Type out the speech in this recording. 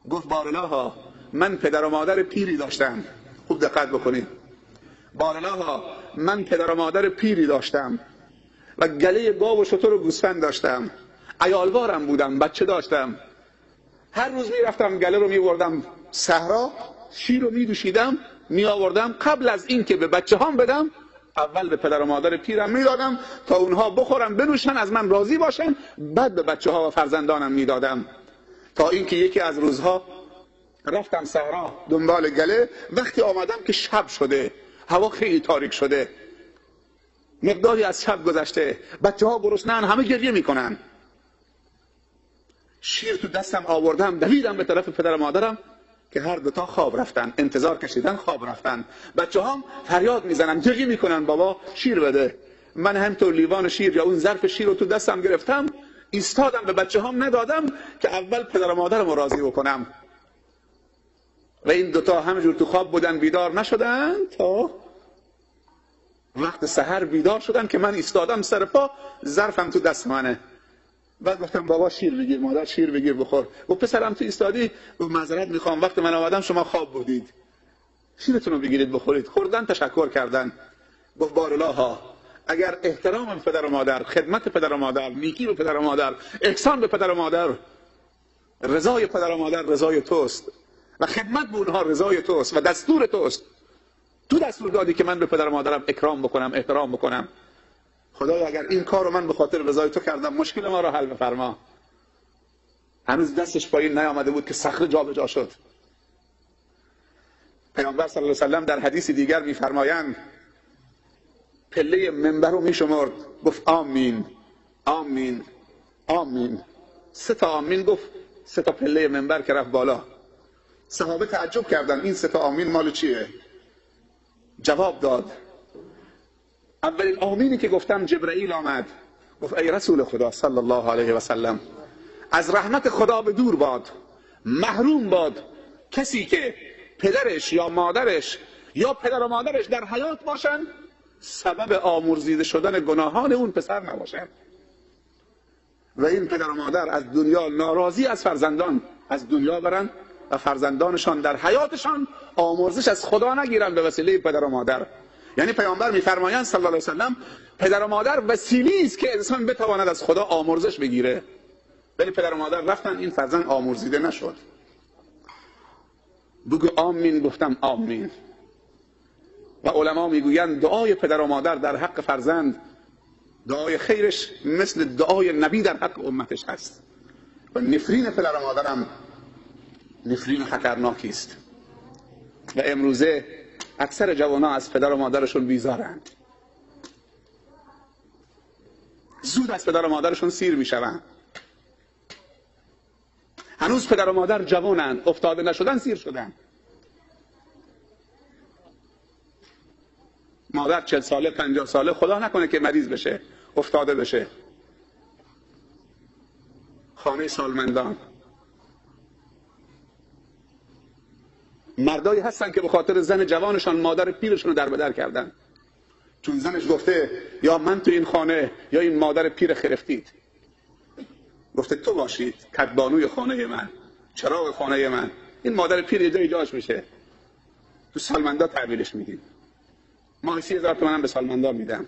گفت بارلاها من پدر و مادر پیری داشتم. خوب دقت بکنید. بارلاها من پدر و مادر پیری داشتم و گله گاو و شتر و گوسفند داشتم. عیالوارم بودم، بچه داشتم. هر روز میرفتم گله رو میبردم صحرا، شیر رو میدوشیدم میآوردم. قبل از این که به بچه هام بدم اول به پدر و مادر پیرم میدادم تا اونها بخورن بنوشن از من راضی باشن، بعد به بچه ها و فرزندانم میدادم. تا اینکه یکی از روزها رفتم صحرا دنبال گله. وقتی آمدم که شب شده، هوا خیلی تاریک شده، مقداری از شب گذشته، بچه ها گرسنه‌اند، همه گریه میکنن. شیر تو دستم آوردم، دویدم به طرف پدر و مادرم که هر دوتا خواب رفتن، انتظار کشیدن، خواب رفتن. بچه هم فریاد میزنن، گریه میکنن بابا شیر بده. من همطور لیوان شیر یا اون ظرف شیر رو تو دستم گرفتم، ایستادم، به بچه هم ندادم که اول پدر و مادرم رو راضی بکنم. و این دوتا همجور تو خواب بودن، بیدار نشدن تا وقت سحر بیدار شدن که من ایستادم سر پا، ظرفم تو دست منه. بعد گفتم بابا شیر بگیر، مادر شیر بگیر بخور. گفت پسرم تو ایستادی؟ گفت معذرت میخوام، وقت من آمدم شما خواب بودید، شیرتون رو بگیرید بخورید. خوردن، تشکر کردن. گفت بارلاها اگر احترام پدر و مادر، خدمت پدر و مادر، نیکی به پدر و مادر، احسان به پدر و مادر، رضای پدر و مادر رضای توست و خدمت به اونها رضای توست و دستور توست، تو دستور دادی که من به پدر و مادرم اکرام بکنم، احترام بکنم. خدایا اگر این کار رو من به خاطر رضای تو کردم، مشکل ما رو حل بفرما. هنوز دستش پایین نیامده بود که صخره جابجا شد. پیامبر صلی الله علیه و سلم در حدیث دیگر میفرمایند پله منبر رو میشمرد، گفت آمین آمین آمین. 3 تا آمین گفت، 3 تا پله منبر که رفت بالا. صحابه تعجب کردن این 3 تا آمین مال چیه؟ جواب داد اولین آمینی که گفتم جبرئیل آمد، گفت ای رسول خدا صلی الله علیه و سلم، از رحمت خدا به دور باد، محروم باد کسی که پدرش یا مادرش یا پدر و مادرش در حیات باشن، سبب آمرزیده شدن گناهان اون پسر نباشن. و این پدر و مادر از دنیا ناراضی از فرزندان از دنیا برن و فرزندانشان در حیاتشان آمرزش از خدا نگیرن به وسیله پدر و مادر. یعنی پیامبر میفرمایند صلی الله علیه و سلم پدر و مادر وسیله است که انسان بتواند از خدا آمرزش بگیره. ولی پدر و مادر رفتن، این فرزند آمرزیده نشد. بگو آمین. گفتم آمین. و علما میگویند دعای پدر و مادر در حق فرزند، دعای خیرش مثل دعای نبی در حق امتش هست. و نفرین پدر و مادرم نفرین خطرناکی است. و امروزه اکثر جوانان از پدر و مادرشون بیزارند، زود از پدر و مادرشون سیر میشوند. هنوز پدر و مادر جوانند، افتاده نشدن، سیر شدن. مادر 40 ساله 50 ساله، خدا نکنه که مریض بشه، افتاده بشه. خانه سالمندان. مردایی هستن که به خاطر زن جوانشان مادر پیرشون رو در بدر کردن، چون زنش گفته یا من تو این خانه یا این مادر پیر خرفتید. گفته تو باشید کدبانوی خانه من، چراغ خانه من. این مادر پیر یه جایی جاش میشه. تو سالمندا تعبیرش میدیم. ماهی 30,000 تومان به سالمندا میدم.